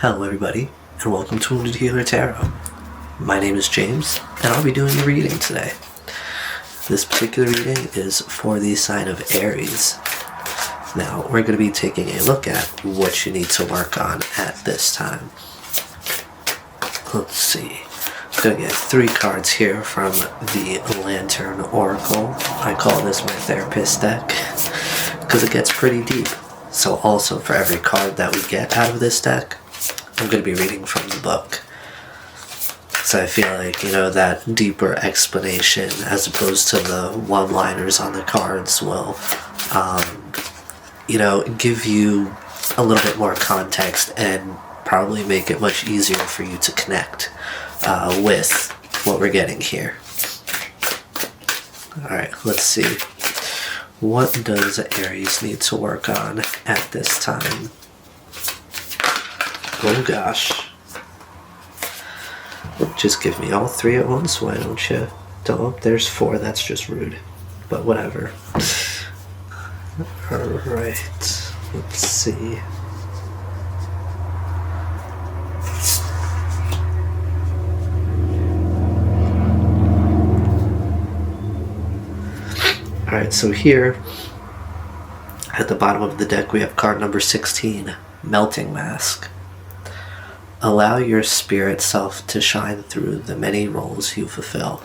Hello everybody, and welcome to Wounded Healer Tarot. My name is James, and I'll be doing the reading today. This particular reading is for the sign of Aries. Now, we're going to be taking a look at what you need to work on at this time. Let's see. I'm going to get 3 cards here from the Lantern Oracle. I call this my therapist deck because it gets pretty deep. So also for every card that we get out of this deck, I'm going to be reading from the book. So I feel like, that deeper explanation as opposed to the one-liners on the cards will, give you a little bit more context and probably make it much easier for you to connect with what we're getting here. Alright, let's see. What does Aries need to work on at this time? Oh gosh. Just give me all 3 at once, why don't you? Don't. There's 4, that's just rude. But whatever. Alright, let's see. Alright, so here at the bottom of the deck we have card number 16, Melting Mask. Allow your spirit self to shine through the many roles you fulfill.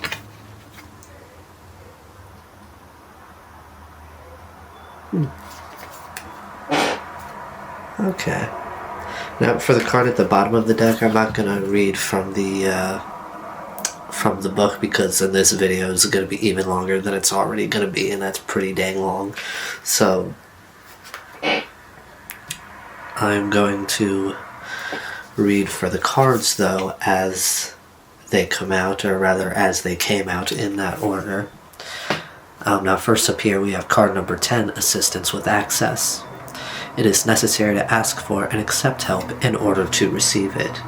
Okay. Now for the card at the bottom of the deck, I'm not going to read from the book because in this video is going to be even longer than it's already going to be, and that's pretty dang long. So I'm going to read for the cards though as they come out, or rather as they came out in that order. Now first up here we have card number 10, Assistance with Access. It is necessary to ask for and accept help in order to receive it.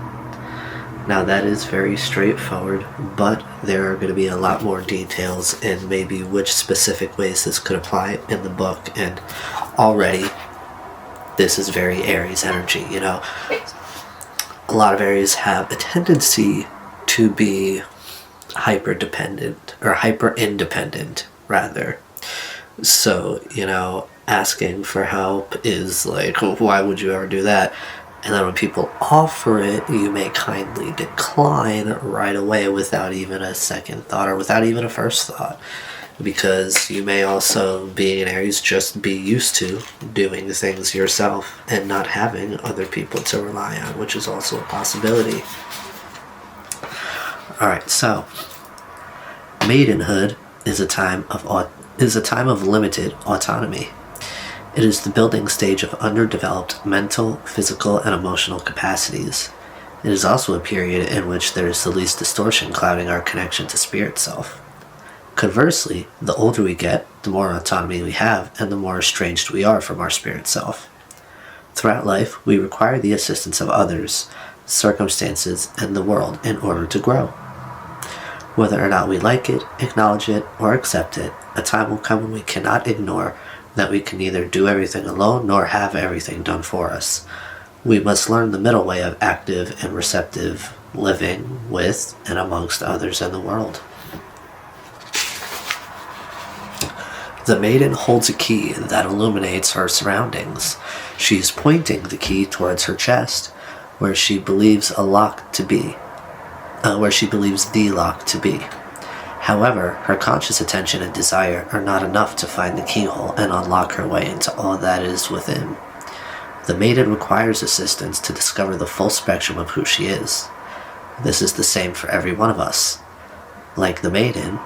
Now that is very straightforward, but there are going to be a lot more details in maybe which specific ways this could apply in the book, and already this is very Aries energy, A lot of Aries have a tendency to be hyper-dependent, or hyper-independent, rather. So, asking for help is like, why would you ever do that? And then when people offer it, you may kindly decline right away without even a second thought, or without even a first thought. Because you may also, being an Aries, just be used to doing things yourself and not having other people to rely on, which is also a possibility. Alright, so maidenhood is a time of limited autonomy. It is the building stage of underdeveloped mental, physical, and emotional capacities. It is also a period in which there is the least distortion clouding our connection to spirit self. Conversely, the older we get, the more autonomy we have, and the more estranged we are from our spirit self. Throughout life, we require the assistance of others, circumstances, and the world in order to grow. Whether or not we like it, acknowledge it, or accept it, a time will come when we cannot ignore that we can neither do everything alone nor have everything done for us. We must learn the middle way of active and receptive living with and amongst others in the world. The maiden holds a key that illuminates her surroundings. She is pointing the key towards her chest, where she believes the lock to be. However, her conscious attention and desire are not enough to find the keyhole and unlock her way into all that is within. The maiden requires assistance to discover the full spectrum of who she is. This is the same for every one of us. Like the maiden,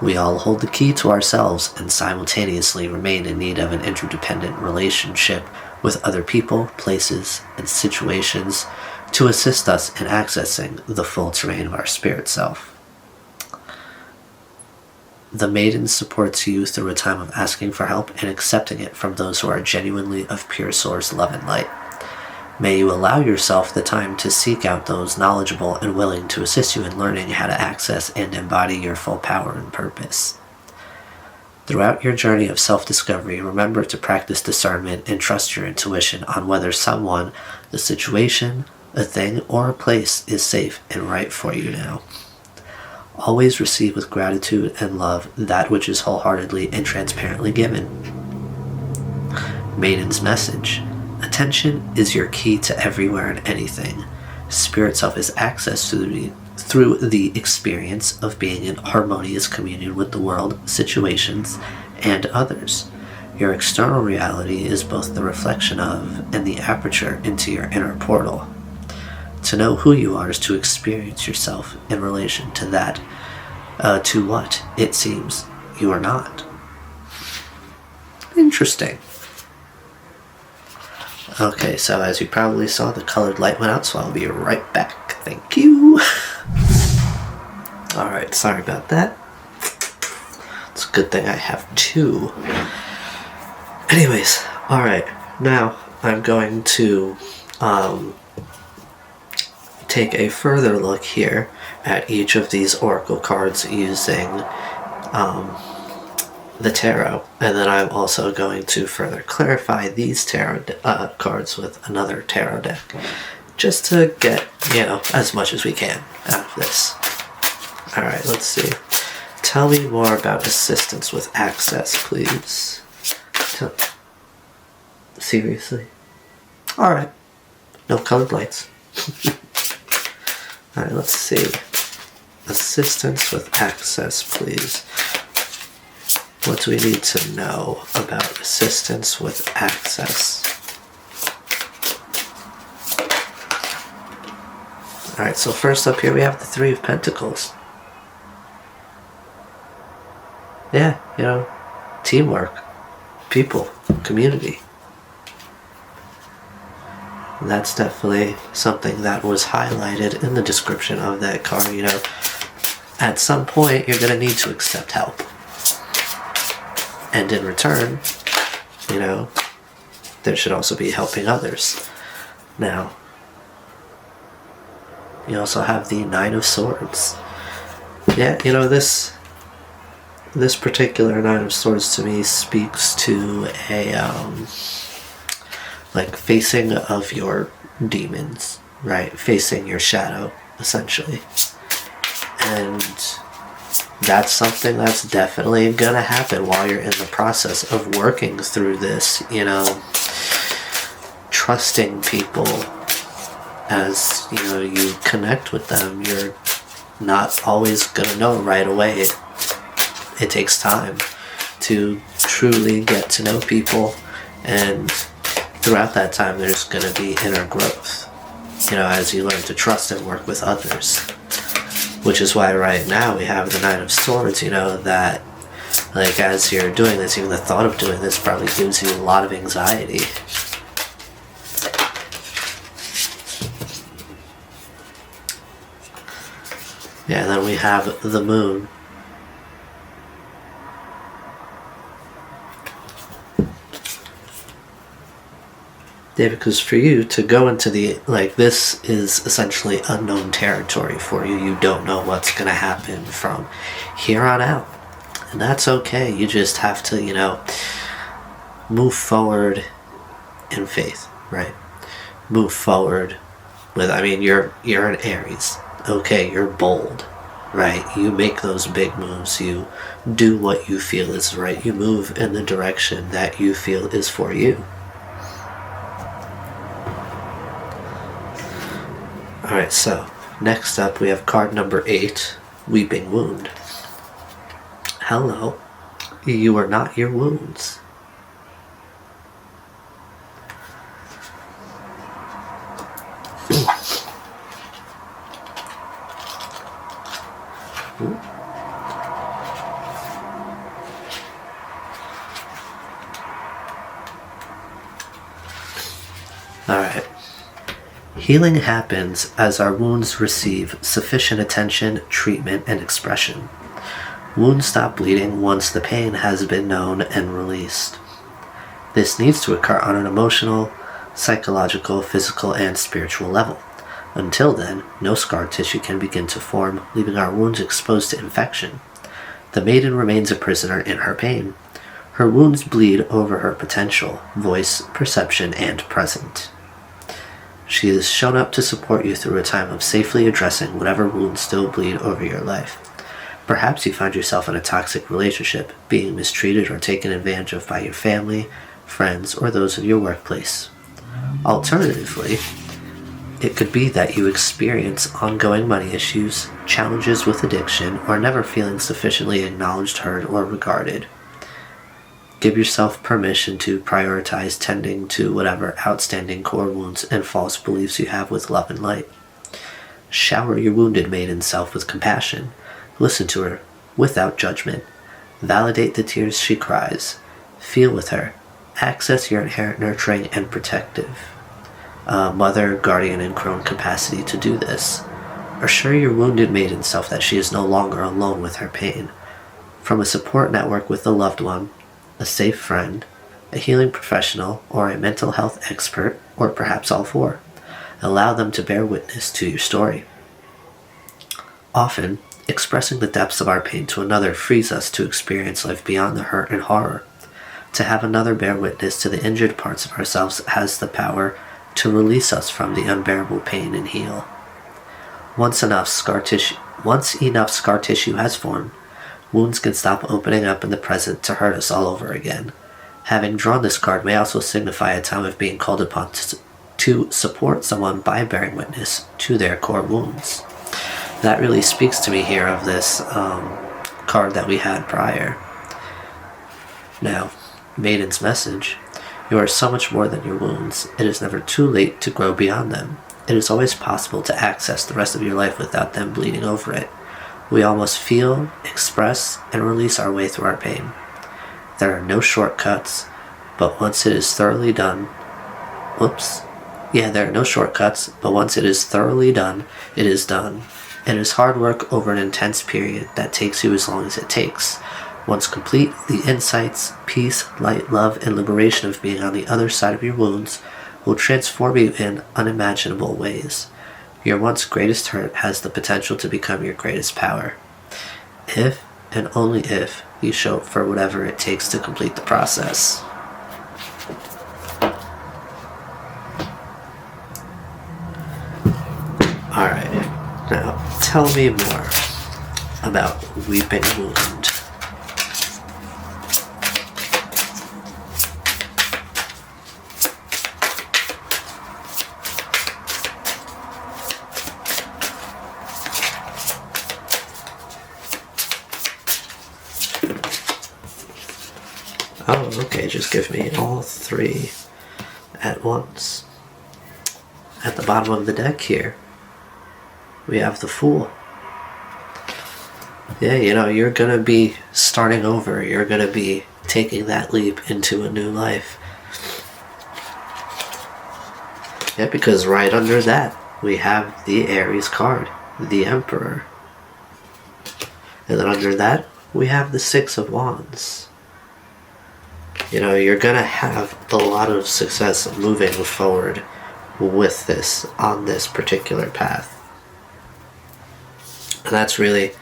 we all hold the key to ourselves and simultaneously remain in need of an interdependent relationship with other people, places, and situations to assist us in accessing the full terrain of our spirit self. The maiden supports you through a time of asking for help and accepting it from those who are genuinely of pure source love and light. May you allow yourself the time to seek out those knowledgeable and willing to assist you in learning how to access and embody your full power and purpose. Throughout your journey of self-discovery, remember to practice discernment and trust your intuition on whether someone, the situation, a thing, or a place is safe and right for you now. Always receive with gratitude and love that which is wholeheartedly and transparently given. Maiden's message. Attention is your key to everywhere and anything. Spirit self is access through the experience of being in harmonious communion with the world, situations, and others. Your external reality is both the reflection of and the aperture into your inner portal. To know who you are is to experience yourself in relation to that, to what it seems you are not. Interesting. Okay, so as you probably saw, the colored light went out, so I'll be right back. Thank you. Alright, sorry about that. It's a good thing I have two. Anyways, alright, now I'm going to take a further look here at each of these oracle cards using the tarot, and then I'm also going to further clarify these tarot cards with another tarot deck, just to get, as much as we can out of this. Alright, let's see. Tell me more about assistance with access, please. Seriously? Alright. No colored lights. Alright, let's see. Assistance with access, please. What do we need to know about assistance with access? Alright, so first up here we have the Three of Pentacles. Yeah, teamwork, people, community. That's definitely something that was highlighted in the description of that card. At some point you're going to need to accept help. And in return, there should also be helping others. Now, you also have the Nine of Swords. Yeah, this particular Nine of Swords to me speaks to a, facing of your demons, right? Facing your shadow, essentially. And that's something that's definitely gonna happen while you're in the process of working through this, trusting people as, you connect with them. You're not always gonna know right away. It takes time to truly get to know people, and throughout that time there's gonna be inner growth, as you learn to trust and work with others. Which is why right now we have the Nine of Swords, that, as you're doing this, even the thought of doing this probably gives you a lot of anxiety. Yeah, and then we have the Moon. Yeah, because for you to go into this is essentially unknown territory for you. You don't know what's going to happen from here on out. And that's okay. You just have to, move forward in faith, right? Move forward with, you're an Aries. Okay, you're bold, right? You make those big moves. You do what you feel is right. You move in the direction that you feel is for you. Alright, so next up we have card number 8, Weeping Wound. Hello, you are not your wounds. Alright. Healing happens as our wounds receive sufficient attention, treatment, and expression. Wounds stop bleeding once the pain has been known and released. This needs to occur on an emotional, psychological, physical, and spiritual level. Until then, no scar tissue can begin to form, leaving our wounds exposed to infection. The maiden remains a prisoner in her pain. Her wounds bleed over her potential, voice, perception, and present. She has shown up to support you through a time of safely addressing whatever wounds still bleed over your life. Perhaps you find yourself in a toxic relationship, being mistreated or taken advantage of by your family, friends, or those in your workplace. Alternatively, it could be that you experience ongoing money issues, challenges with addiction, or never feeling sufficiently acknowledged, heard, or regarded. Give yourself permission to prioritize tending to whatever outstanding core wounds and false beliefs you have with love and light. Shower your wounded maiden self with compassion. Listen to her without judgment. Validate the tears she cries. Feel with her. Access your inherent nurturing and protective mother, guardian, and crone capacity to do this. Assure your wounded maiden self that she is no longer alone with her pain. From a support network with a loved one, a safe friend, a healing professional, or a mental health expert, or perhaps all four. Allow them to bear witness to your story. Often, expressing the depths of our pain to another frees us to experience life beyond the hurt and horror. To have another bear witness to the injured parts of ourselves has the power to release us from the unbearable pain and heal. Once enough scar tissue has formed, wounds can stop opening up in the present to hurt us all over again. Having drawn this card may also signify a time of being called upon to support someone by bearing witness to their core wounds. That really speaks to me here of this card that we had prior. Now, Maiden's message. You are so much more than your wounds. It is never too late to grow beyond them. It is always possible to access the rest of your life without them bleeding over it. We all must feel, express, and release our way through our pain. There are no shortcuts, but once it is thoroughly done, there are no shortcuts, but once it is thoroughly done, it is done. It is hard work over an intense period that takes you as long as it takes. Once complete, the insights, peace, light, love, and liberation of being on the other side of your wounds will transform you in unimaginable ways. Your once greatest hurt has the potential to become your greatest power. If, and only if, you show up for whatever it takes to complete the process. Alright, now tell me more about Weeping Wound. Oh, okay, just give me all three at once. At the bottom of the deck here, we have the Fool. Yeah, you're gonna be starting over. You're gonna be taking that leap into a new life. Yeah, because right under that, we have the Aries card, the Emperor. And then under that, we have the Six of Wands. You're going to have a lot of success moving forward with this, on this particular path. And that's really,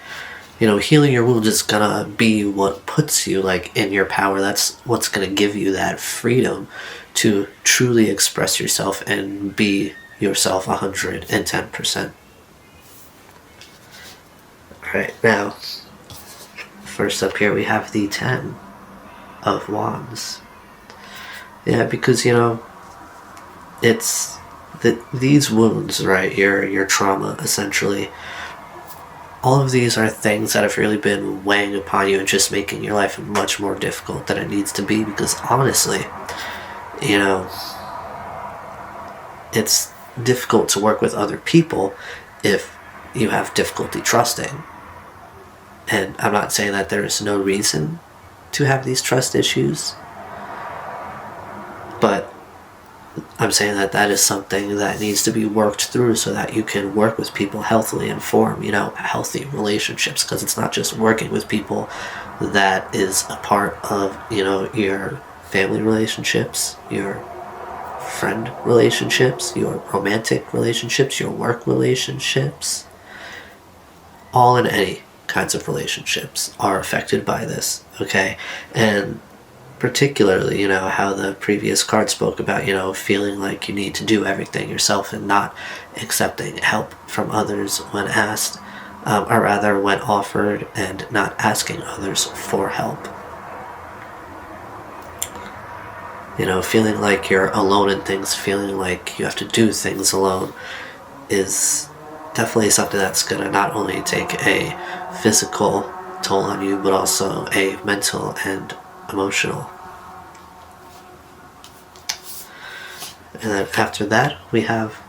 healing your wounds is going to be what puts you, in your power. That's what's going to give you that freedom to truly express yourself and be yourself 110%. Alright, now, first up here we have the 10 of Wands. Yeah, because it's these wounds, right? Your trauma, essentially. All of these are things that have really been weighing upon you and just making your life much more difficult than it needs to be. Because honestly, it's difficult to work with other people if you have difficulty trusting. And I'm not saying that there is no reason to have these trust issues, but I'm saying that is something that needs to be worked through so that you can work with people healthily and form, healthy relationships, because it's not just working with people that is a part of, your family relationships, your friend relationships, your romantic relationships, your work relationships, all in any kinds of relationships are affected by this, okay? And particularly, how the previous card spoke about, feeling like you need to do everything yourself and not accepting help from others when asked, or rather when offered, and not asking others for help. Feeling like you're alone in things, feeling like you have to do things alone is definitely something that's going to not only take a physical toll on you, but also a mental and emotional. And then after that, we have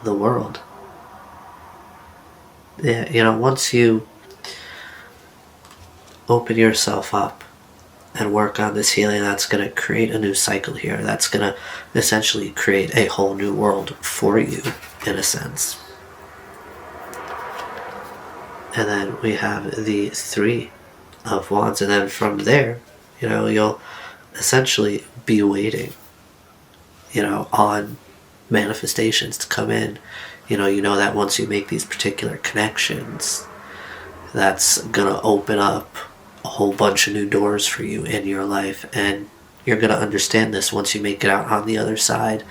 the world. Yeah, once you open yourself up and work on this healing, that's going to create a new cycle here. That's going to essentially create a whole new world for you, in a sense. And then we have the Three of Wands. And then from there, you'll essentially be waiting, on manifestations to come in. You know that once you make these particular connections, that's going to open up a whole bunch of new doors for you in your life. And you're going to understand this once you make it out on the other side,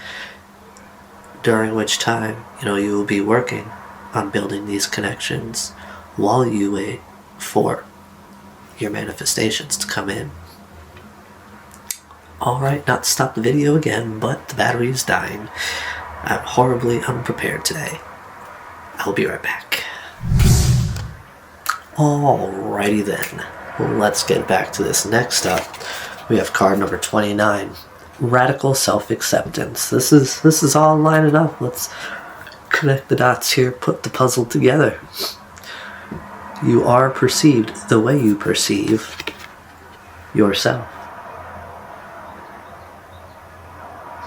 during which time, you will be working on building these connections while you wait for your manifestations to come in. Alright, not to stop the video again, but the battery is dying. I'm horribly unprepared today. I'll be right back. Alrighty then, let's get back to this. Next up, we have card number 29, Radical Self-Acceptance. This is all lining up. Let's connect the dots here, put the puzzle together. You are perceived the way you perceive yourself.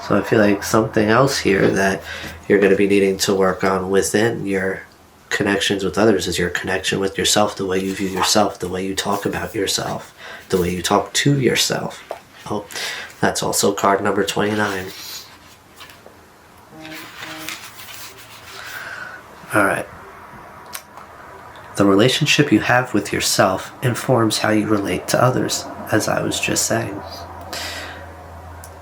So I feel like something else here that you're going to be needing to work on within your connections with others is your connection with yourself, the way you view yourself, the way you talk about yourself, the way you talk to yourself. Oh, that's also card number 29. Alright. The relationship you have with yourself informs how you relate to others, as I was just saying.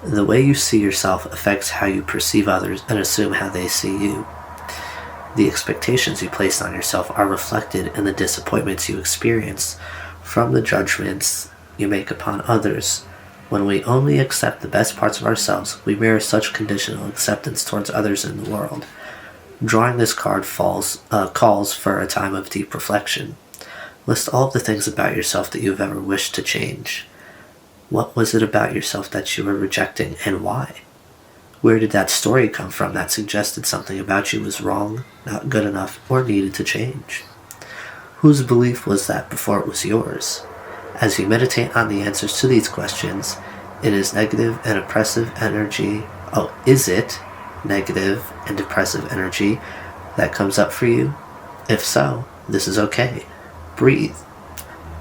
The way you see yourself affects how you perceive others and assume how they see you. The expectations you place on yourself are reflected in the disappointments you experience from the judgments you make upon others. When we only accept the best parts of ourselves, we mirror such conditional acceptance towards others in the world. Drawing this card calls for a time of deep reflection. List all of the things about yourself that you've ever wished to change. What was it about yourself that you were rejecting, and why? Where did that story come from that suggested something about you was wrong, not good enough, or needed to change? Whose belief was that before it was yours? As you meditate on the answers to these questions, is it negative and oppressive energy that comes up for you? If so, this is okay. Breathe.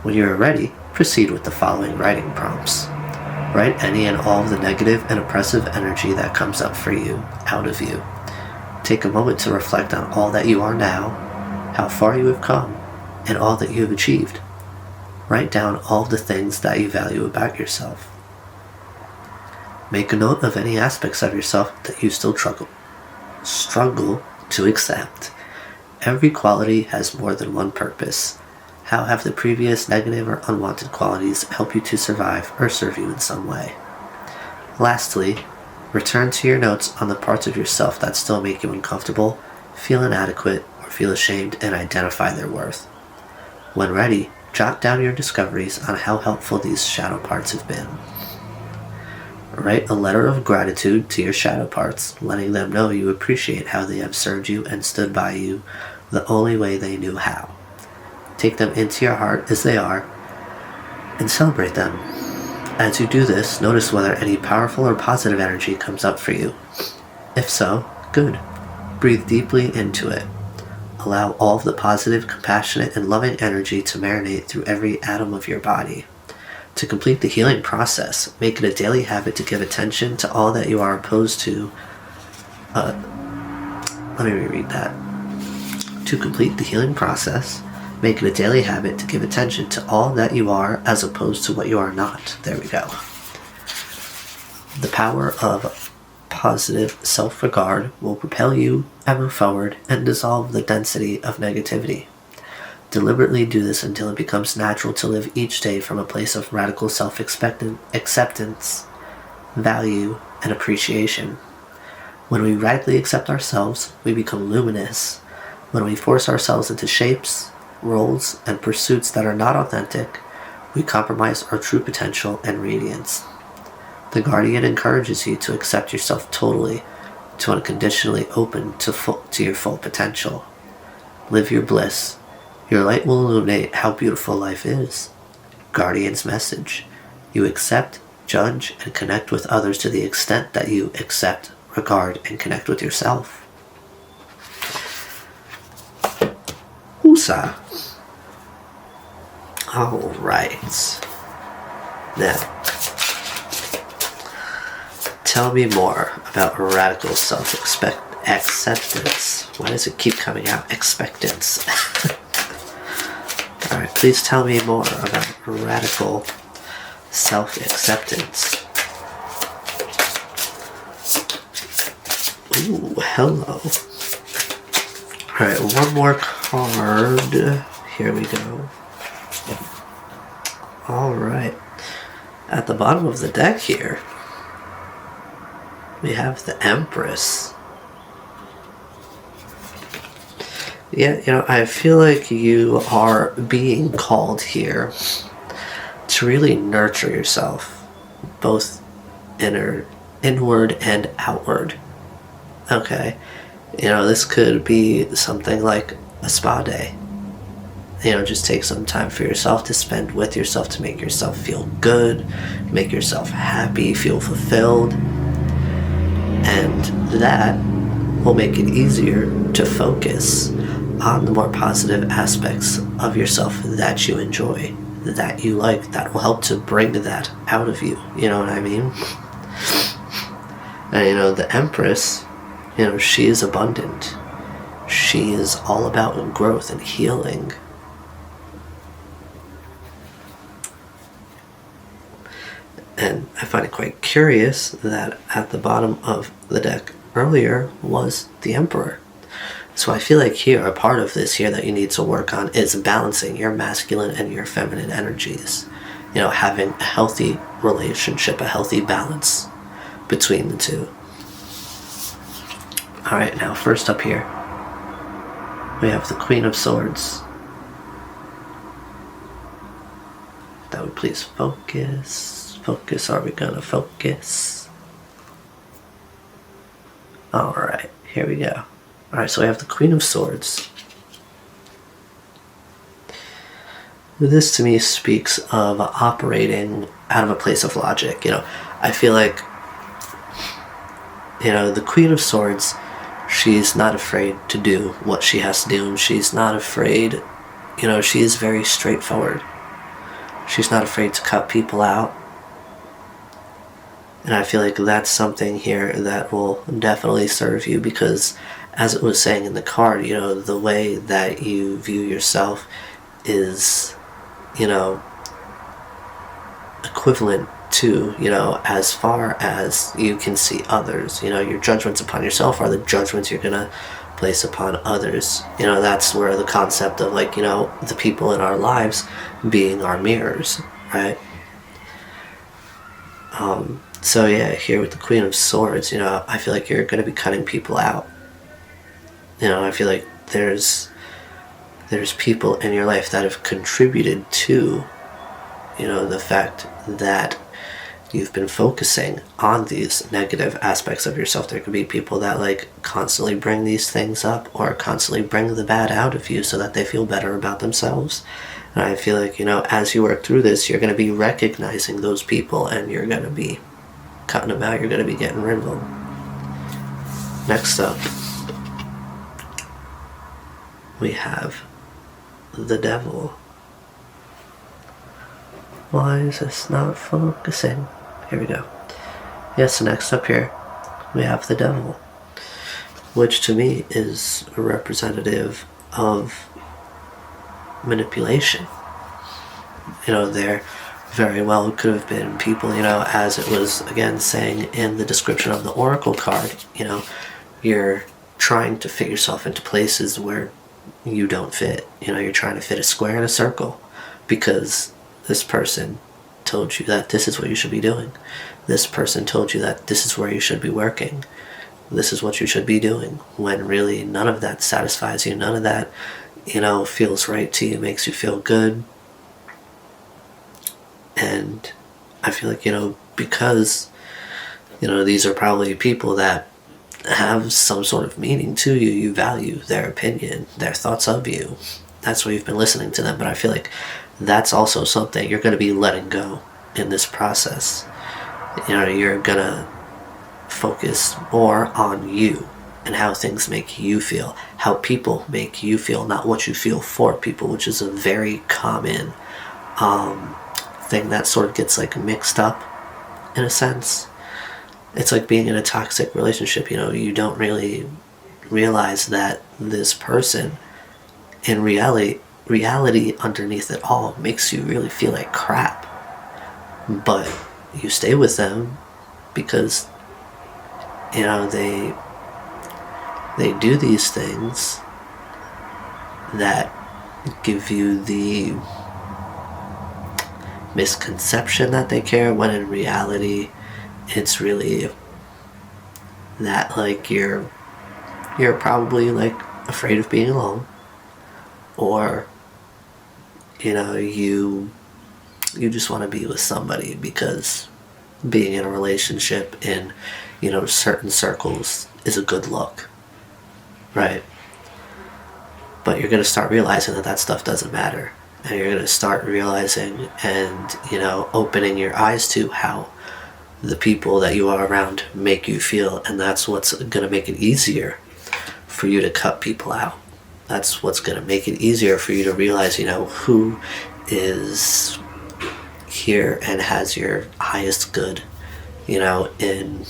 When you are ready, proceed with the following writing prompts. Write any and all of the negative and oppressive energy that comes up for you, out of you. Take a moment to reflect on all that you are now, how far you have come, and all that you have achieved. Write down all of the things that you value about yourself. Make a note of any aspects of yourself that you still struggle to accept. Every quality has more than one purpose. How have the previous negative or unwanted qualities helped you to survive or serve you in some way? Lastly, return to your notes on the parts of yourself that still make you uncomfortable, feel inadequate, or feel ashamed, and identify their worth. When ready, jot down your discoveries on how helpful these shadow parts have been. Write a letter of gratitude to your shadow parts, letting them know you appreciate how they have served you and stood by you the only way they knew how. Take them into your heart as they are and celebrate them. As you do this, notice whether any powerful or positive energy comes up for you. If so, good. Breathe deeply into it. Allow all of the positive, compassionate, and loving energy to marinate through every atom of your body. To complete the healing process, make it a daily habit to give attention to all that you are opposed to. Let me reread that. To complete the healing process, make it a daily habit to give attention to all that you are as opposed to what you are not. There we go. The power of positive self-regard will propel you ever forward and dissolve the density of negativity. Deliberately do this until it becomes natural to live each day from a place of radical self-acceptance, value, and appreciation. When we radically accept ourselves, we become luminous. When we force ourselves into shapes, roles, and pursuits that are not authentic, we compromise our true potential and radiance. The Guardian encourages you to accept yourself totally, to unconditionally open to your full potential. Live your bliss. Your light will illuminate how beautiful life is. Guardian's message. You accept, judge, and connect with others to the extent that you accept, regard, and connect with yourself. Woosah. Alright. Now, tell me more about radical self-acceptance. Why does it keep coming out? Expectance. Alright, please tell me more about radical self-acceptance. Ooh, hello. Alright, one more card. Here we go. Alright. At the bottom of the deck here, we have the Empress. Yeah, I feel like you are being called here to really nurture yourself, both inward and outward. Okay. This could be something like a spa day. Just take some time for yourself to spend with yourself, to make yourself feel good, make yourself happy, feel fulfilled. And that will make it easier to focus on the more positive aspects of yourself that you enjoy, that you like, that will help to bring that out of you. You know what I mean? And the Empress, she is abundant. She is all about growth and healing. And I find it quite curious that at the bottom of the deck earlier was the Emperor. So I feel like here, a part of this here that you need to work on is balancing your masculine and your feminine energies. Having a healthy relationship, a healthy balance between the two. Alright, now first up here, we have the Queen of Swords. That would please focus. Focus, are we gonna focus? Alright, here we go. Alright, so we have the Queen of Swords. This to me speaks of operating out of a place of logic. I feel like, the Queen of Swords, she's not afraid to do what she has to do, and she's not afraid, she is very straightforward. She's not afraid to cut people out. And I feel like that's something here that will definitely serve you because, as it was saying in the card, the way that you view yourself is, equivalent to, as far as you can see others. Your judgments upon yourself are the judgments you're going to place upon others. That's where the concept of, the people in our lives being our mirrors, right? So yeah, here with the Queen of Swords, I feel like you're going to be cutting people out. I feel like there's people in your life that have contributed to, the fact that you've been focusing on these negative aspects of yourself. There could be people that constantly bring these things up or constantly bring the bad out of you so that they feel better about themselves. And I feel like, as you work through this, you're going to be recognizing those people and you're going to be cutting them out. You're going to be getting rid of them. Next up, we have the Devil. Why is this not focusing? Here we go. Yes, next up here, we have the Devil, which to me is a representative of manipulation. They're very well could have been people, as it was again saying in the description of the oracle card, you're trying to fit yourself into places where you don't fit. You're trying to fit a square in a circle because this person told you that this is what you should be doing. This person told you that this is where you should be working. This is what you should be doing, when really none of that satisfies you. None of that, feels right to you, makes you feel good. And I feel like, because, these are probably people that have some sort of meaning to you. You value their opinion, their thoughts of you. That's why you've been listening to them. But I feel like that's also something you're going to be letting go in this process. You're going to focus more on you and how things make you feel, how people make you feel, not what you feel for people, which is a very common thing that sort of gets like mixed up in a sense. It's like being in a toxic relationship. You don't really realize that this person, in reality underneath it all, makes you really feel like crap. But you stay with them because they do these things that give you the misconception that they care, when in reality it's really that like you're probably like afraid of being alone, or you just want to be with somebody because being in a relationship in certain circles is a good look, right? But you're going to start realizing that stuff doesn't matter, and you're going to start realizing and opening your eyes to how the people that you are around make you feel, and that's what's going to make it easier for you to cut people out. That's what's going to make it easier for you to realize who is here and has your highest good, in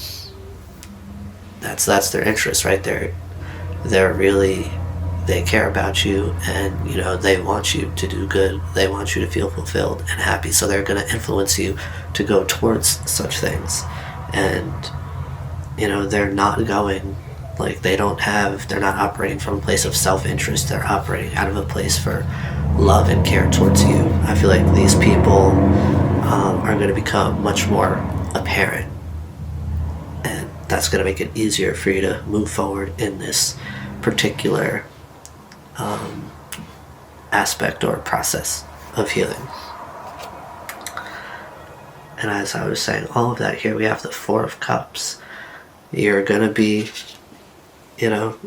that's their interest, right? They care about you, and they want you to do good. They want you to feel fulfilled and happy, so they're going to influence you to go towards such things. And they're not going like they're not operating from a place of self-interest. They're operating out of a place for love and care towards you. I feel like these people are going to become much more apparent, and that's going to make it easier for you to move forward in this particular aspect or process of healing. And as I was saying, all of that, here we have the Four of Cups. You're going to be,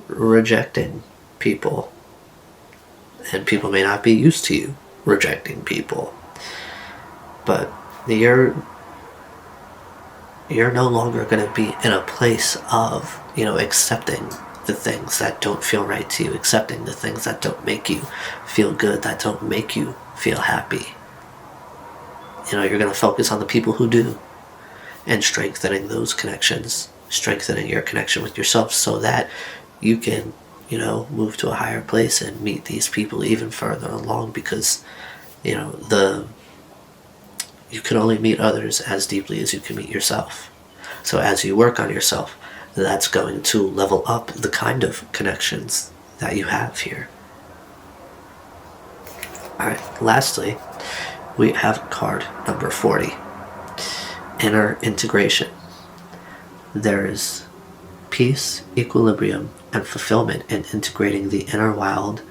rejecting people, and people may not be used to you rejecting people, but you're no longer going to be in a place of, accepting the things that don't feel right to you, accepting the things that don't make you feel good, that don't make you feel happy. You're going to focus on the people who do, and strengthening those connections, strengthening your connection with yourself, so that you can, move to a higher place and meet these people even further along, because, you can only meet others as deeply as you can meet yourself. So as you work on yourself, that's going to level up the kind of connections that you have here. Alright, lastly, we have card number 40, Inner Integration. There is peace, equilibrium, and fulfillment in integrating the inner wild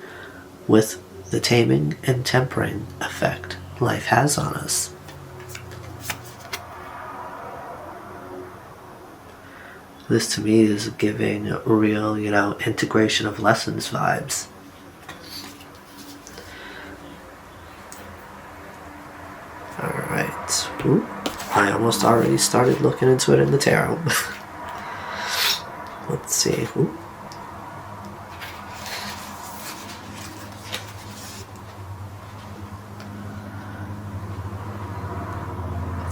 with the taming and tempering effect life has on us. This to me is giving real, integration of lessons vibes. Alright. I almost already started looking into it in the tarot. Let's see.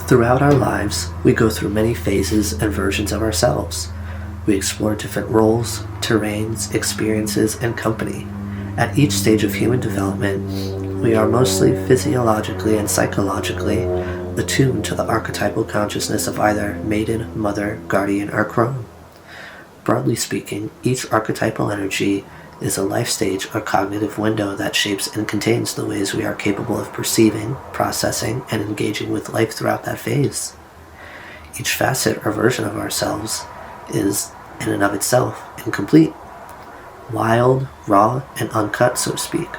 Throughout our lives, we go through many phases and versions of ourselves. We explore different roles, terrains, experiences, and company. At each stage of human development, we are mostly physiologically and psychologically attuned to the archetypal consciousness of either maiden, mother, guardian, or crone. Broadly speaking, each archetypal energy is a life stage or cognitive window that shapes and contains the ways we are capable of perceiving, processing, and engaging with life throughout that phase. Each facet or version of ourselves is, in and of itself, incomplete, wild, raw, and uncut, so to speak.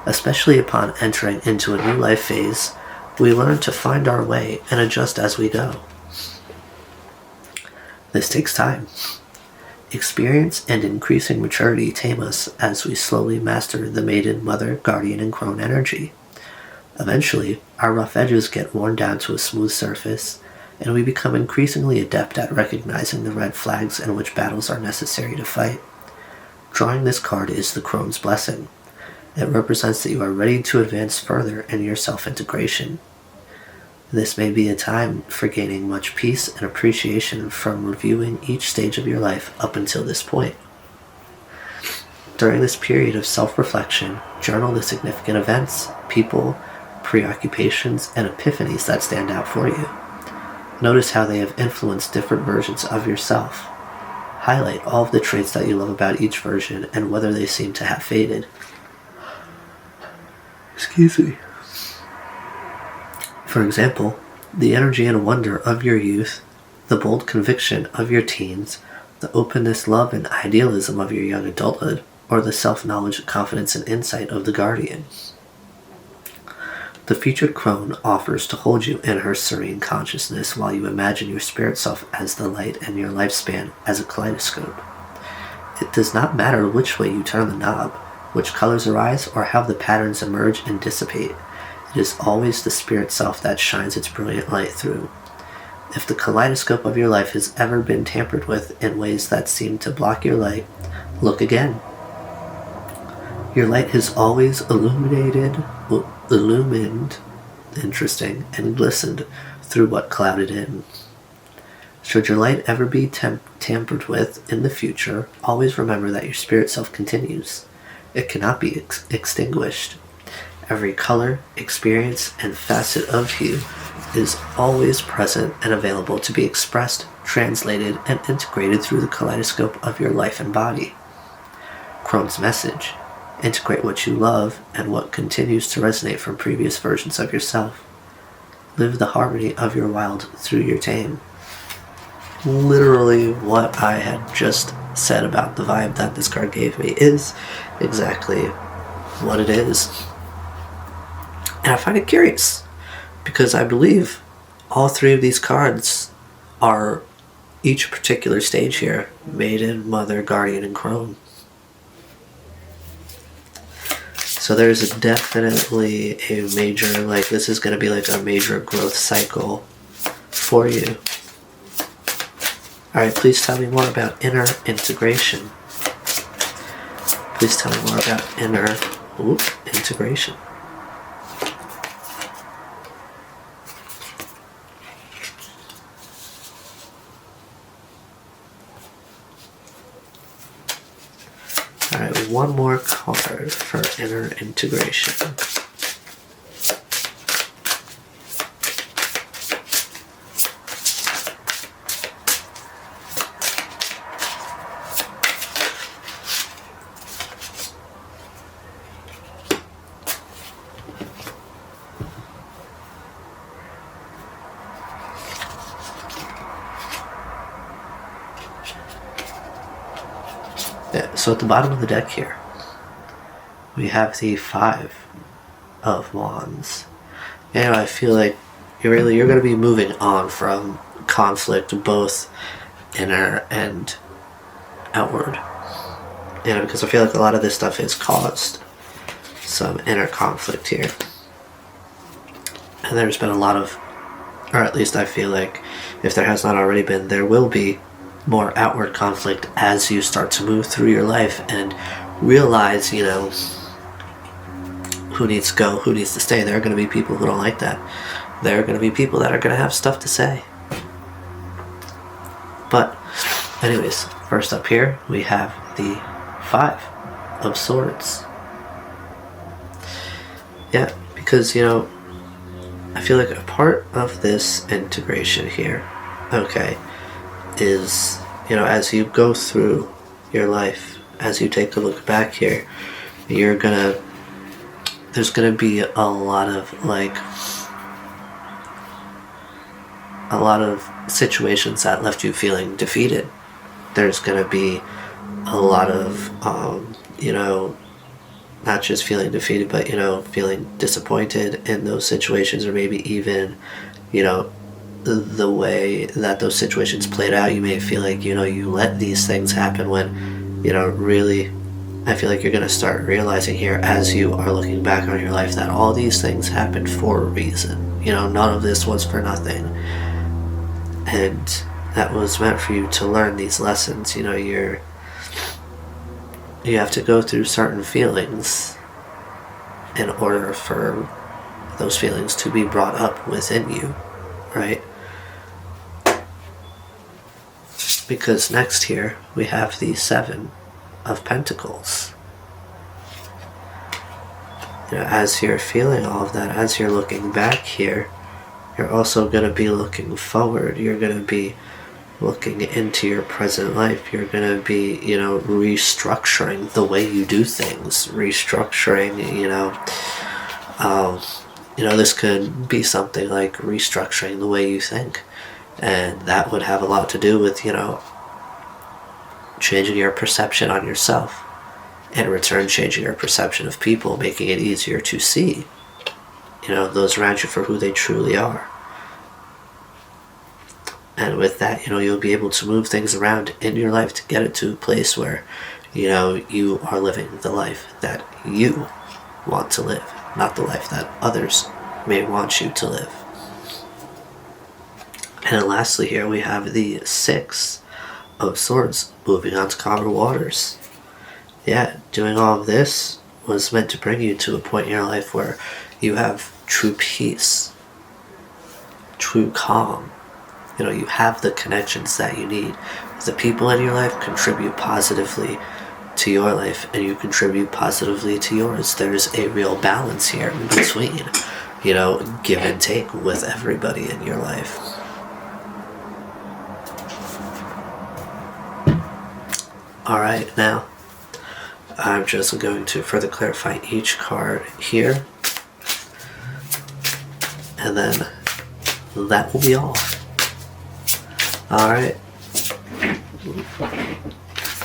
Especially upon entering into a new life phase, we learn to find our way and adjust as we go. This takes time. Experience and increasing maturity tame us as we slowly master the maiden, mother, guardian, and crone energy. Eventually, our rough edges get worn down to a smooth surface, and we become increasingly adept at recognizing the red flags and which battles are necessary to fight. Drawing this card is the Crone's Blessing. It represents that you are ready to advance further in your self-integration. This may be a time for gaining much peace and appreciation from reviewing each stage of your life up until this point. During this period of self-reflection, journal the significant events, people, preoccupations, and epiphanies that stand out for you. Notice how they have influenced different versions of yourself. Highlight all of the traits that you love about each version and whether they seem to have faded. Excuse me. For example, the energy and wonder of your youth, the bold conviction of your teens, the openness, love, and idealism of your young adulthood, or the self-knowledge, confidence, and insight of the guardian. The featured crone offers to hold you in her serene consciousness while you imagine your spirit self as the light and your lifespan as a kaleidoscope. It does not matter which way you turn the knob, which colors arise, or how the patterns emerge and dissipate. It is always the spirit self that shines its brilliant light through. If the kaleidoscope of your life has ever been tampered with in ways that seem to block your light, look again. Your light has always illumined, and glistened through what clouded in. Should your light ever be tampered with in the future, always remember that your spirit self continues. It cannot be extinguished. Every color, experience, and facet of you is always present and available to be expressed, translated, and integrated through the kaleidoscope of your life and body. Crone's message: integrate what you love and what continues to resonate from previous versions of yourself. Live the harmony of your wild through your tame. Literally what I had just said about the vibe that this card gave me is exactly what it is. And I find it curious because I believe all three of these cards are each particular stage here: Maiden, Mother, Guardian, and Crone. So there's definitely a major, this is going to be like a major growth cycle for you. Alright, please tell me more about inner integration. Please tell me more about inner integration. Alright, one more card for inner integration. So at the bottom of the deck here, we have the Five of Wands. And I feel like you're going to be moving on from conflict, both inner and outward. Because I feel like a lot of this stuff has caused some inner conflict here. And there's been a lot of, or at least I feel like if there has not already been, there will be more outward conflict as you start to move through your life and realize, who needs to go, who needs to stay. There are going to be people who don't like that. There are going to be people that are going to have stuff to say. But anyways, first up here, we have the Five of Swords. Yeah, because, I feel like a part of this integration here, okay, is, as you go through your life, as you take a look back here, there's gonna be a lot of situations that left you feeling defeated. There's gonna be a lot of, not just feeling defeated, but, feeling disappointed in those situations, or maybe even, the way that those situations played out. You may feel like, you let these things happen when, really, I feel like you're going to start realizing here as you are looking back on your life that all these things happened for a reason. None of this was for nothing. And that was meant for you to learn these lessons. You have to go through certain feelings in order for those feelings to be brought up within you, right? Because next here we have the Seven of Pentacles. As you're feeling all of that, as you're looking back here, you're also going to be looking forward. You're going to be looking into your present life. You're going to be, restructuring the way you do things. Restructuring, this could be something like restructuring the way you think. And that would have a lot to do with, changing your perception on yourself. In return, changing your perception of people, making it easier to see, those around you for who they truly are. And with that, you'll be able to move things around in your life to get it to a place where, you are living the life that you want to live, not the life that others may want you to live. And then lastly here we have the Six of Swords, moving on to calmer waters. Yeah, doing all of this was meant to bring you to a point in your life where you have true peace, true calm. You have the connections that you need. The people in your life contribute positively to your life, and you contribute positively to yours. There's a real balance here in between, give and take with everybody in your life. Alright, now I'm just going to further clarify each card here, and then that will be all. Alright,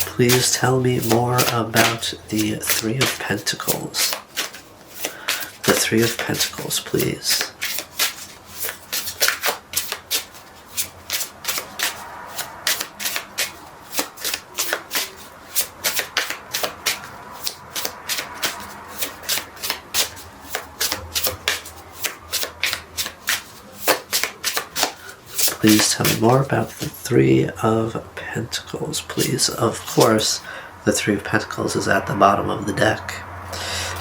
please tell me more about the Three of Pentacles. The Three of Pentacles, please. Please tell me more about the Three of Pentacles, please. Of course, the Three of Pentacles is at the bottom of the deck.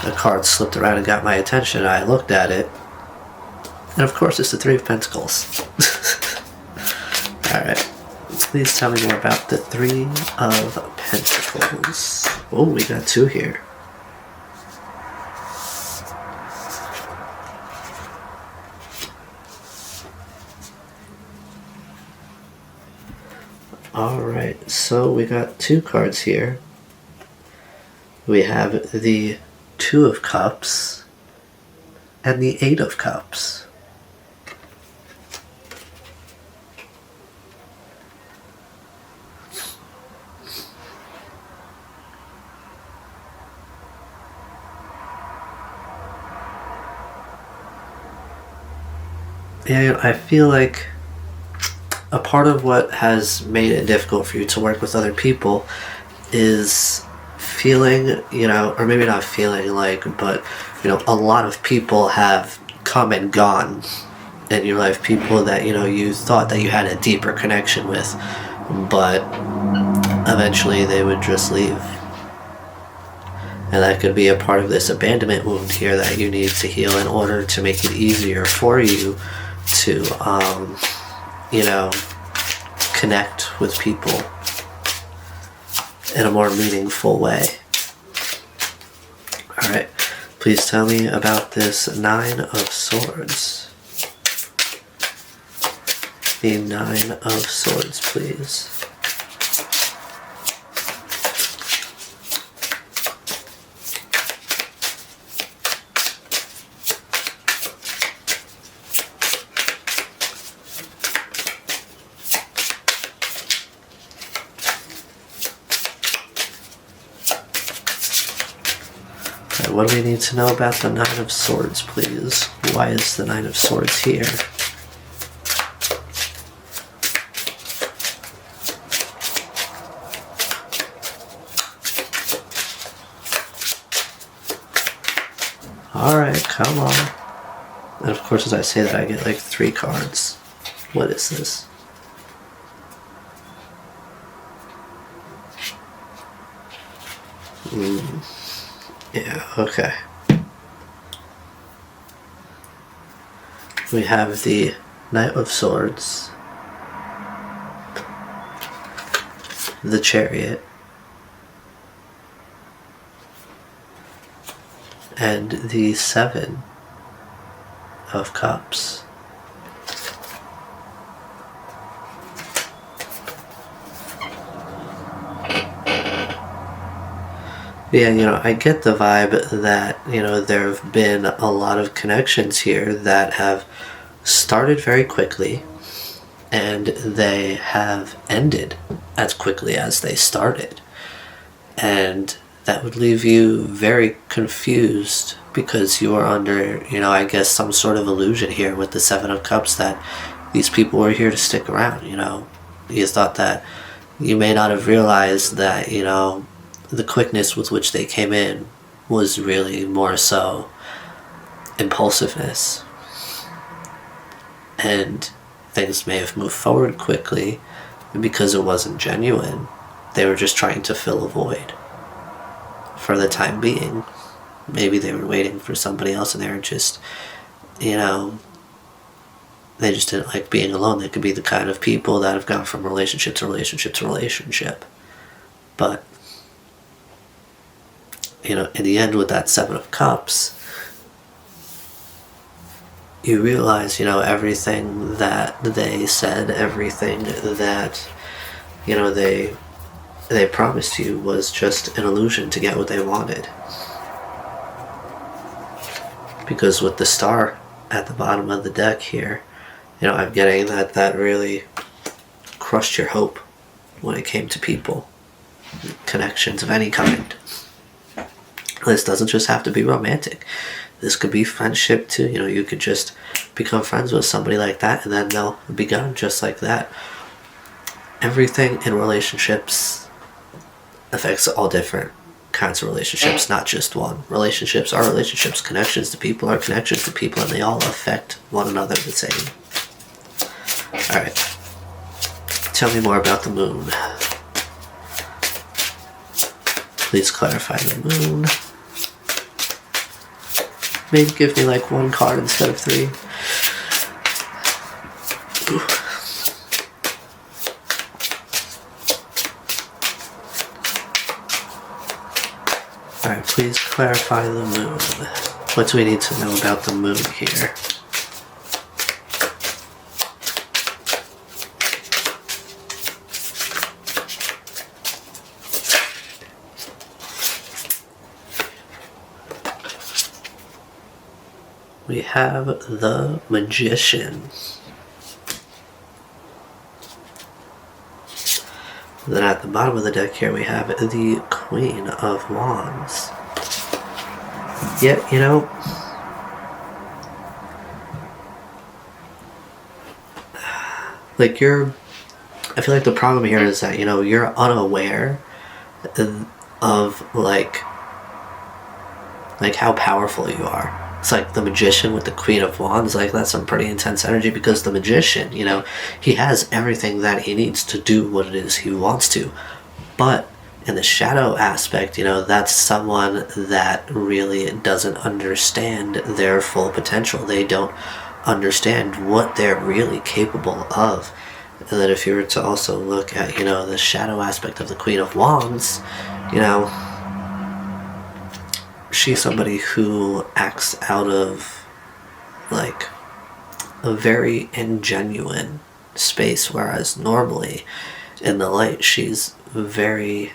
A card slipped around and got my attention. I looked at it, and of course it's the Three of Pentacles. Alright, please tell me more about the Three of Pentacles. Oh, we got two here. Alright, so we got two cards here. We have the Two of Cups and the Eight of Cups. Yeah, I feel like a part of what has made it difficult for you to work with other people is feeling, or maybe not feeling like, but, a lot of people have come and gone in your life. People that, you thought that you had a deeper connection with, but eventually they would just leave. And that could be a part of this abandonment wound here that you need to heal in order to make it easier for you to, connect with people in a more meaningful way. Alright, please tell me about this Nine of Swords. the Nine of Swords, please. Okay, what do we need to know about the Nine of Swords, please? Why is the Nine of Swords here? Alright, come on. And of course, as I say that, I get like 3 cards. What is this? Yeah, okay. We have the Knight of Swords, the Chariot, and the Seven of Cups. Yeah, I get the vibe that, there have been a lot of connections here that have started very quickly and they have ended as quickly as they started. And that would leave you very confused because you are under, I guess some sort of illusion here with the Seven of Cups that these people were here to stick around, You thought that you may not have realized that, the quickness with which they came in was really more so impulsiveness. And things may have moved forward quickly because it wasn't genuine. They were just trying to fill a void for the time being. Maybe they were waiting for somebody else and they were just, they just didn't like being alone. They could be the kind of people that have gone from relationship to relationship to relationship. But in the end with that Seven of Cups, you realize, everything that they said, everything that, they promised you was just an illusion to get what they wanted. Because with the Star at the bottom of the deck here, I'm getting that really crushed your hope when it came to people, connections of any kind. This doesn't just have to be romantic. This could be friendship too. You could just become friends with somebody like that and then they'll be gone just like that. Everything in relationships affects all different kinds of relationships, not just one. Relationships are relationships. Connections to people are connections to people, and they all affect one another the same. Alright. Tell me more about the moon. Please clarify the moon. Maybe give me like 1 card instead of 3. Ooh. Alright, please clarify the moon. What do we need to know about the moon here? We have the Magician. Then at the bottom of the deck here we have the Queen of Wands. Yet, like I feel like the problem here is that, you're unaware of like how powerful you are. It's like the Magician with the Queen of Wands, like that's some pretty intense energy because the Magician, he has everything that he needs to do what it is he wants to. But in the shadow aspect, that's someone that really doesn't understand their full potential. They don't understand what they're really capable of. And then if you were to also look at, the shadow aspect of the Queen of Wands, she's somebody who acts out of like a very ingenuine space, whereas normally in the light she's very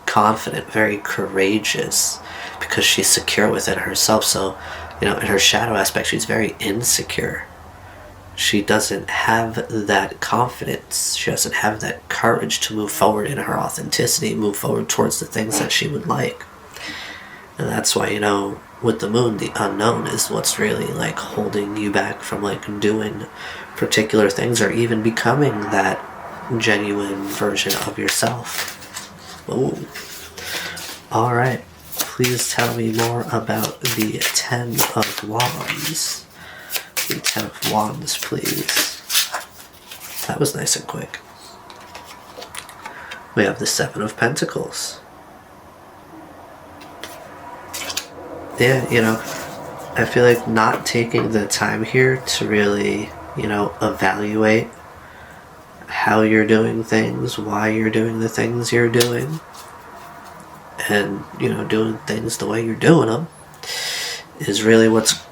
confident, very courageous, because she's secure within herself. So, in her shadow aspect, she's very insecure. She doesn't have that confidence. She doesn't have that courage to move forward in her authenticity, move forward towards the things that she would like. And that's why, with the moon, the unknown is what's really like holding you back from like doing particular things or even becoming that genuine version of yourself. Ooh. All right. Please tell me more about the Ten of Wands. The Ten of Wands, please. That was nice and quick. We have the Seven of Pentacles. Yeah, I feel like not taking the time here to really, evaluate how you're doing things, why you're doing the things you're doing, and, doing things the way you're doing them is really what's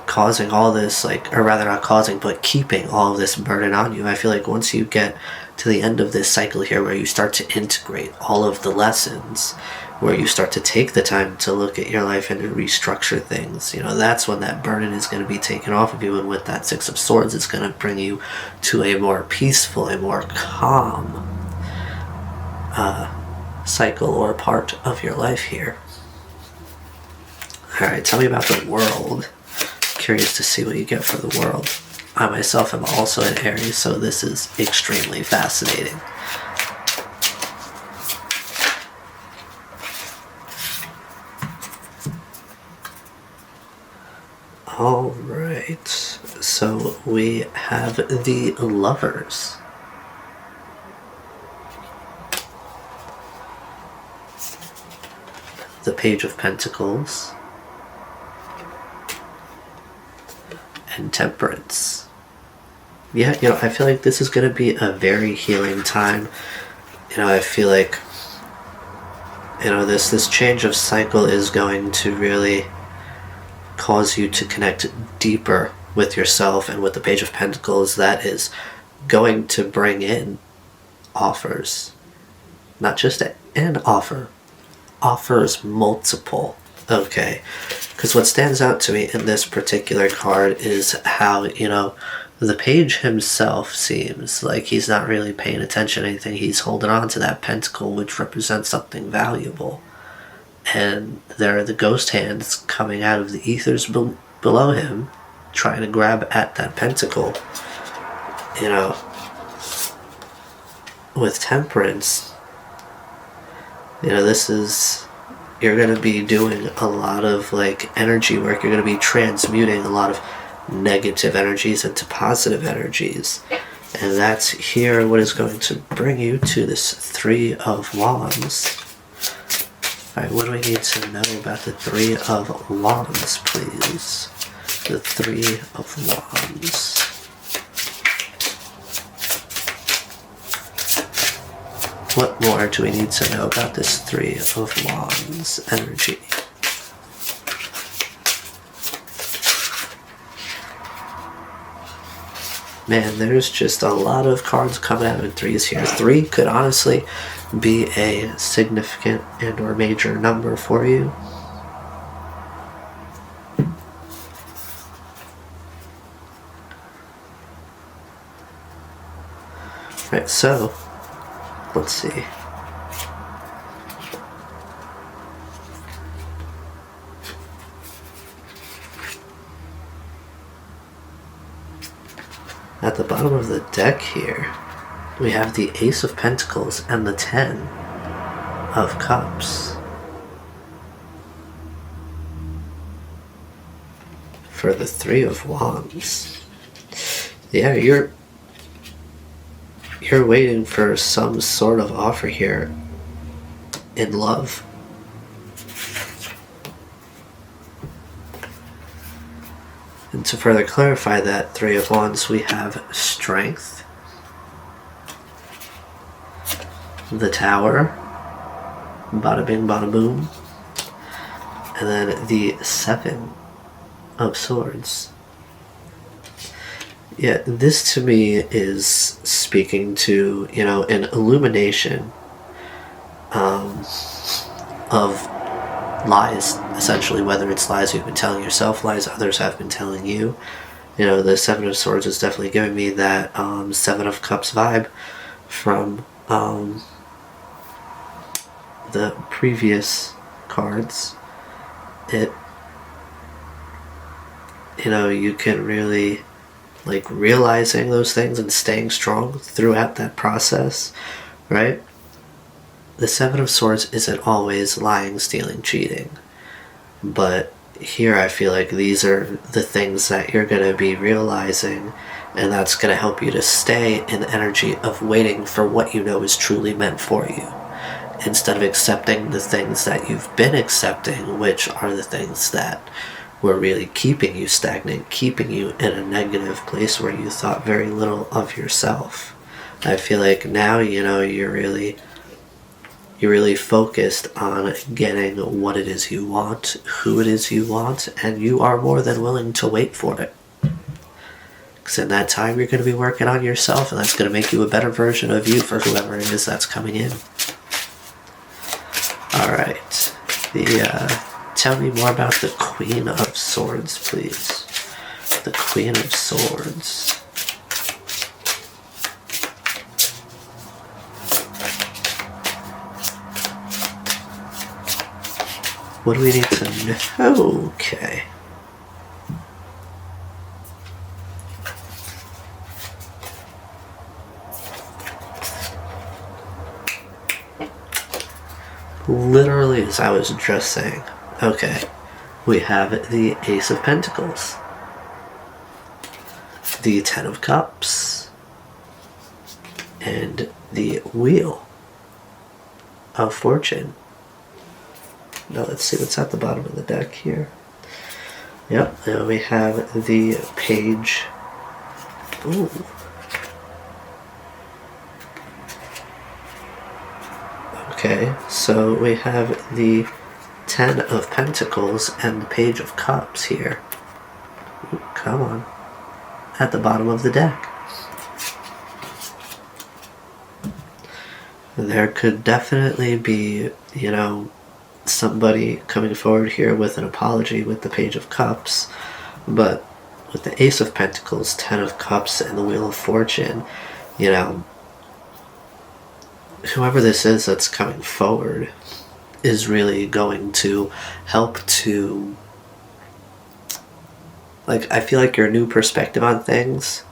causing all this, or rather not causing, but keeping all of this burden on you. I feel like once you get to the end of this cycle here where you start to integrate all of the lessons, where you start to take the time to look at your life and to restructure things, that's when that burden is going to be taken off of you. And with that Six of Swords, it's going to bring you to a more peaceful, a more calm cycle or part of your life here. Alright, tell me about the World. Curious to see what you get for the World. I myself am also in Aries, so this is extremely fascinating. Alright, so we have the Lovers. The Page of Pentacles. And Temperance. Yeah, I feel like this is going to be a very healing time. I feel like, this change of cycle is going to really cause you to connect deeper with yourself. And with the Page of Pentacles, that is going to bring in offers. Not just an offer. Offers multiple. Okay. Because what stands out to me in this particular card is how, the page himself seems like he's not really paying attention to anything. He's holding on to that pentacle, which represents something valuable. And there are the ghost hands coming out of the ethers below him, trying to grab at that pentacle. With Temperance, this is... You're going to be doing a lot of energy work. You're going to be transmuting a lot of negative energies into positive energies. And that's here what is going to bring you to this Three of Wands. Alright, what do we need to know about the Three of Wands, please? The Three of Wands. What more do we need to know about this Three of Wands energy? Man, there's just a lot of cards coming out in threes here. 3 could honestly be a significant and or major number for you. Right, so let's see. At the bottom of the deck here, we have the Ace of Pentacles and the Ten of Cups. For the Three of Wands. Yeah, you're waiting for some sort of offer here in love. And to further clarify that Three of Wands, we have Strength, the Tower, bada bing bada boom, and then the Seven of Swords. Yeah, this to me is speaking to, an illumination of lies, essentially, whether it's lies you've been telling yourself, lies others have been telling you. The Seven of Swords is definitely giving me that Seven of Cups vibe from the previous cards. It, you can really, like, realizing those things and staying strong throughout that process, right? The Seven of Swords isn't always lying, stealing, cheating. But here I feel like these are the things that you're going to be realizing, and that's going to help you to stay in the energy of waiting for what you know is truly meant for you, instead of accepting the things that you've been accepting, which are the things that were really keeping you stagnant, keeping you in a negative place where you thought very little of yourself. I feel like now, you're really focused on getting what it is you want, who it is you want, and you are more than willing to wait for it. Because in that time, you're going to be working on yourself, and that's going to make you a better version of you for whoever it is that's coming in. Alright. Tell me more about the Queen of Swords, please. The Queen of Swords. What do we need to know? Okay. Literally, as I was just saying. Okay. We have the Ace of Pentacles. The Ten of Cups. And the Wheel of Fortune. Now let's see what's at the bottom of the deck here. Yep, now we have the Page. Ooh. Okay, so we have the Ten of Pentacles and the Page of Cups here. Ooh, come on. At the bottom of the deck. There could definitely be, somebody coming forward here with an apology with the Page of Cups, but with the Ace of Pentacles, Ten of Cups, and the Wheel of Fortune, whoever this is that's coming forward is really going to help to, I feel like your new perspective on things,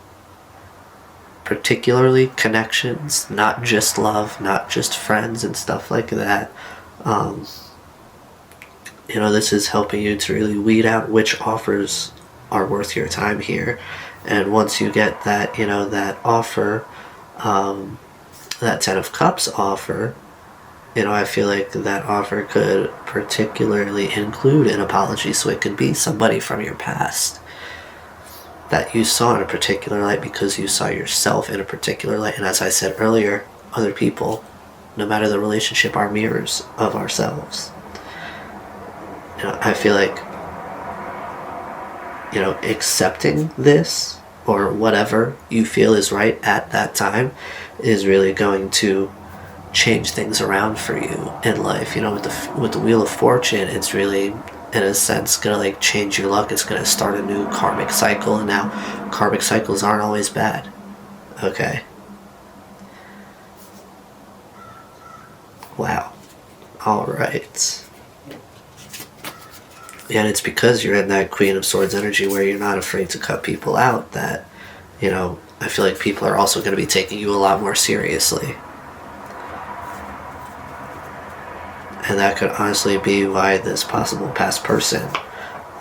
particularly connections, not just love, not just friends and stuff like that, this is helping you to really weed out which offers are worth your time here. And once you get that, that offer, that Ten of Cups offer, I feel like that offer could particularly include an apology. So it could be somebody from your past that you saw in a particular light because you saw yourself in a particular light. And as I said earlier, other people, no matter the relationship, are mirrors of ourselves. I feel like, accepting this or whatever you feel is right at that time is really going to change things around for you in life. With the Wheel of Fortune, it's really, in a sense, gonna change your luck. It's gonna start a new karmic cycle, and now karmic cycles aren't always bad. Okay. Wow. Alright. And it's because you're in that Queen of Swords energy where you're not afraid to cut people out that, I feel like people are also going to be taking you a lot more seriously. And that could honestly be why this possible past person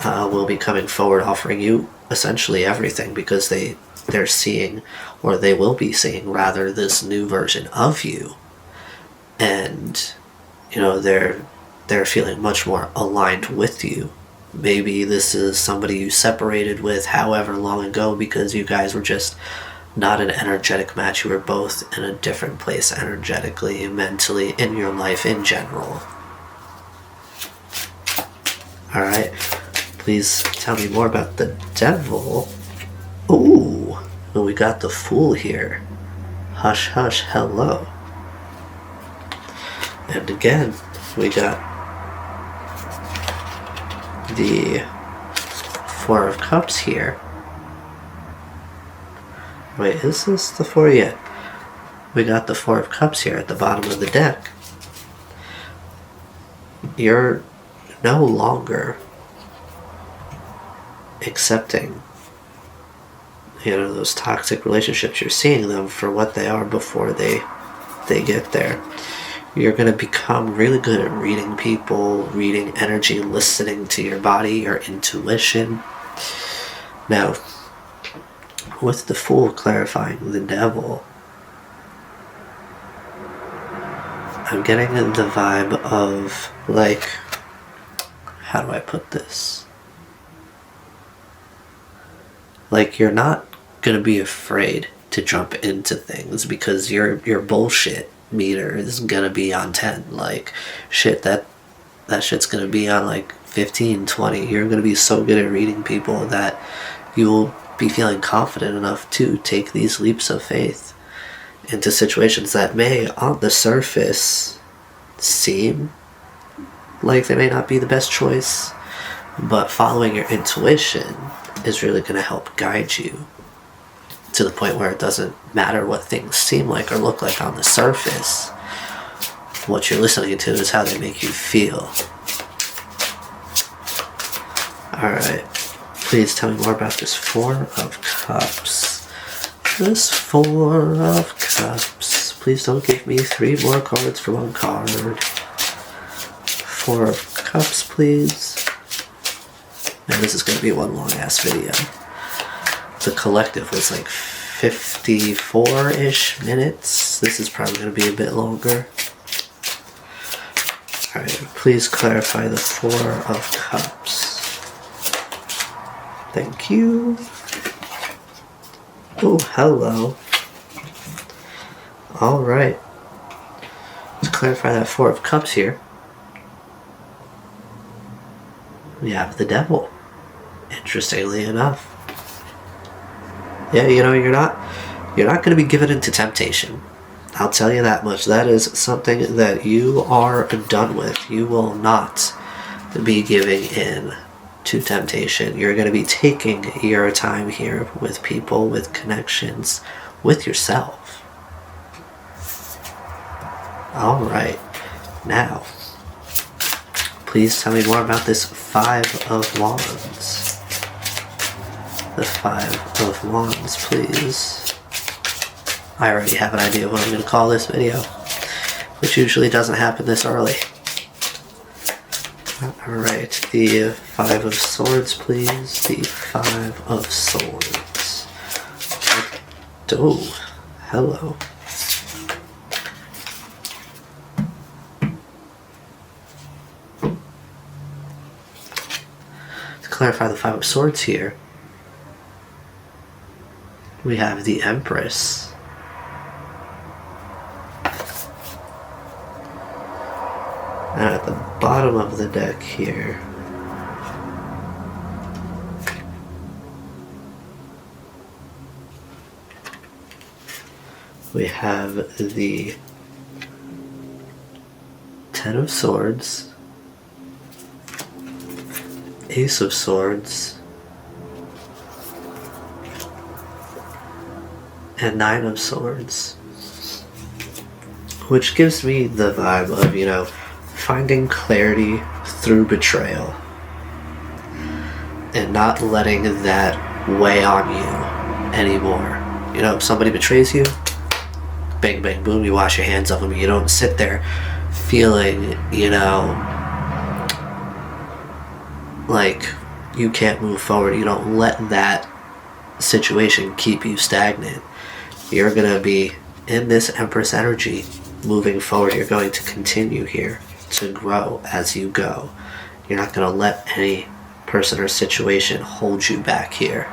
will be coming forward offering you essentially everything, because they're seeing, or they will be seeing rather, this new version of you. And, they're feeling much more aligned with you. Maybe this is somebody you separated with however long ago because you guys were just not an energetic match. You were both in a different place energetically, mentally, in your life in general. Alright, please tell me more about the Devil. Ooh, But we got the Fool here. Hush, hush, hello. And again, we got the Four of Cups here. Wait, is this the Four yet? We got the Four of Cups here at the bottom of the deck. You're no longer accepting, those toxic relationships. You're seeing them for what they are before they get there. You're going to become really good at reading people, reading energy, listening to your body, your intuition. Now, with the Fool clarifying the Devil, I'm getting the vibe of, like, how do I put this? Like, you're not going to be afraid to jump into things because your bullshit meter is going to be on 10. Like, shit, that shit's going to be on, like, 15, 20. You're going to be so good at reading people that you will be feeling confident enough to take these leaps of faith into situations that may, on the surface, seem like they may not be the best choice, but following your intuition is really going to help guide you to the point where it doesn't matter what things seem like or look like on the surface. What you're listening to is how they make you feel. Alright, please tell me more about this Four of Cups. This Four of Cups. Please don't give me 3 more cards for 1 card. Four of Cups, please. Now this is going to be one long ass video. The collective was like 54-ish minutes. This is probably going to be a bit longer. Alright, please clarify the Four of Cups. Thank you. Oh, hello. Alright. Let's clarify that Four of Cups here. We have the Devil. Interestingly enough. Yeah, you're not going to be given into temptation. I'll tell you that much. That is something that you are done with. You will not be giving in to temptation. You're going to be taking your time here with people, with connections, with yourself. Alright. Now, please tell me more about this Five of Wands. The Five of Wands, please. I already have an idea of what I'm going to call this video, which usually doesn't happen this early. Alright, the Five of Swords, please. The Five of Swords. Oh, hello. To clarify the Five of Swords here, we have the Empress. And at the bottom of the deck here, we have the Ten of Swords, Ace of Swords, and Nine of Swords, which gives me the vibe of, finding clarity through betrayal and not letting that weigh on you anymore. If somebody betrays you, bang, bang, boom, you wash your hands of them. You don't sit there feeling, like you can't move forward. You don't let that situation keep you stagnant. You're going to be in this Empress energy moving forward. You're going to continue here to grow as you go. You're not going to let any person or situation hold you back here.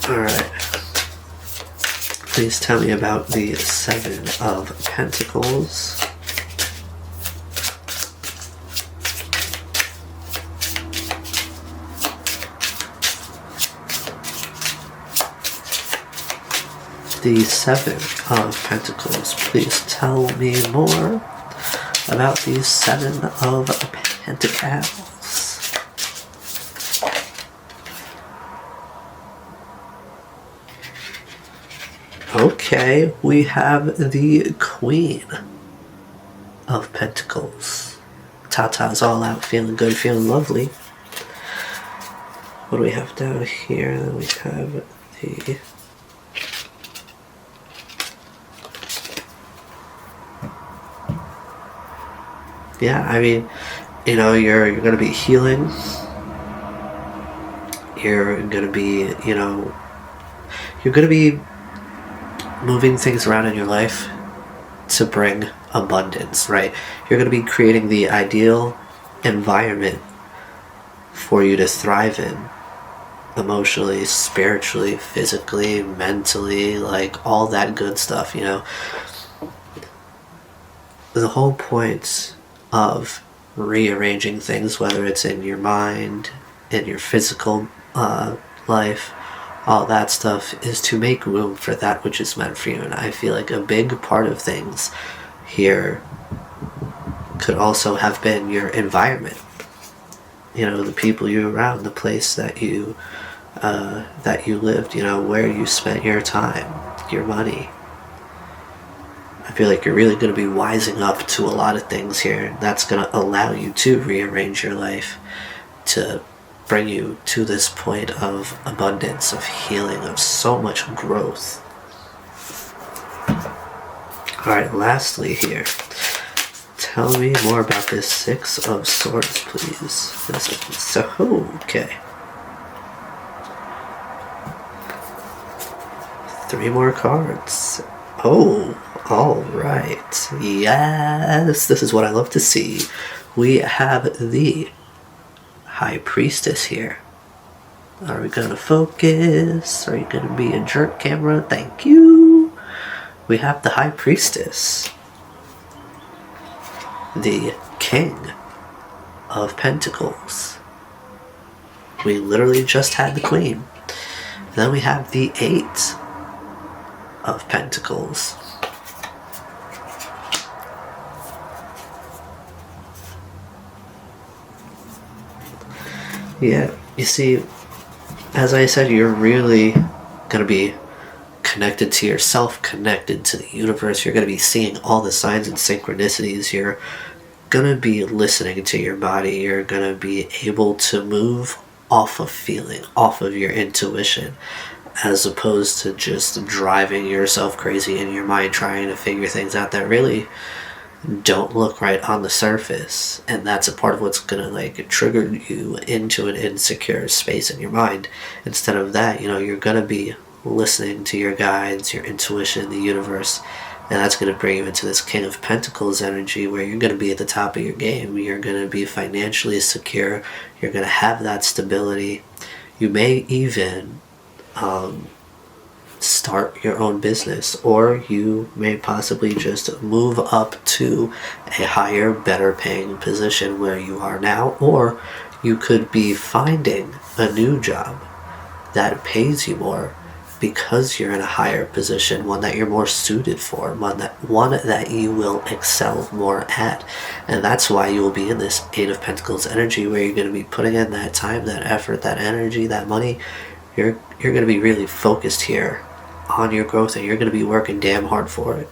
Alright. Please tell me about the Seven of Pentacles. the Seven of Pentacles. Please tell me more about the Seven of Pentacles. Okay, we have the Queen of Pentacles. Tata's all out, feeling good, feeling lovely. What do we have down here? We have the... Yeah, I mean, you know, you're going to be healing. You're going to be, you know, you're going to be moving things around in your life to bring abundance, right? You're going to be creating the ideal environment for you to thrive in, emotionally, spiritually, physically, mentally, like all that good stuff, you know. The whole point of rearranging things, whether it's in your mind, in your physical life, all that stuff, is to make room for that which is meant for you. And I feel like a big part of things here could also have been your environment. You know, the people you were around, the place that you lived, you know, where you spent your time, your money. I feel like you're really going to be wising up to a lot of things here. That's going to allow you to rearrange your life to bring you to this point of abundance, of healing, of so much growth. Alright, lastly here, tell me more about this Six of Swords, please. So, okay. 3 more cards. Oh, alright. Yes, this is what I love to see. We have the High Priestess here. Are we going to focus? Are you going to be a jerk, camera? Thank you. We have the High Priestess. The King of Pentacles. We literally just had the Queen. Then we have the Eight of Pentacles. Yeah, you see, as I said, you're really going to be connected to yourself, connected to the universe. You're going to be seeing all the signs and synchronicities. You're going to be listening to your body. You're going to be able to move off of feeling, off of your intuition, as opposed to just driving yourself crazy in your mind trying to figure things out that really don't look right on the surface. And that's a part of what's gonna like trigger you into an insecure space in your mind. Instead of that, you know, you're gonna be listening to your guides, your intuition, the universe, and that's gonna bring you into this King of Pentacles energy where you're gonna be at the top of your game. You're gonna be financially secure. You're gonna have that stability. You may even start your own business, or you may possibly just move up to a higher, better paying position where you are now, or you could be finding a new job that pays you more because you're in a higher position, one that you're more suited for, one that you will excel more at. And that's why you will be in this Eight of Pentacles energy, where you're going to be putting in that time, that effort, that energy, that money. You're going to be really focused here on your growth, and you're going to be working damn hard for it.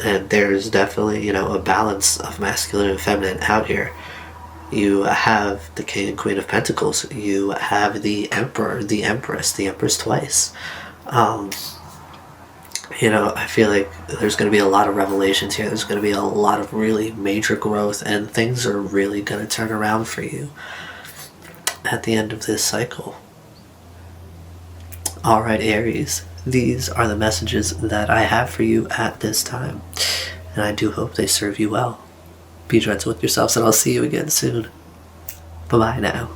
And there's definitely, you know, a balance of masculine and feminine out here. You have the King and Queen of Pentacles. You have the Emperor, the Empress twice. You know, I feel like there's going to be a lot of revelations here. There's going to be a lot of really major growth, and things are really going to turn around for you at the end of this cycle. Alright, Aries, these are the messages that I have for you at this time, and I do hope they serve you well. Be gentle with yourselves, and I'll see you again soon. Bye-bye now.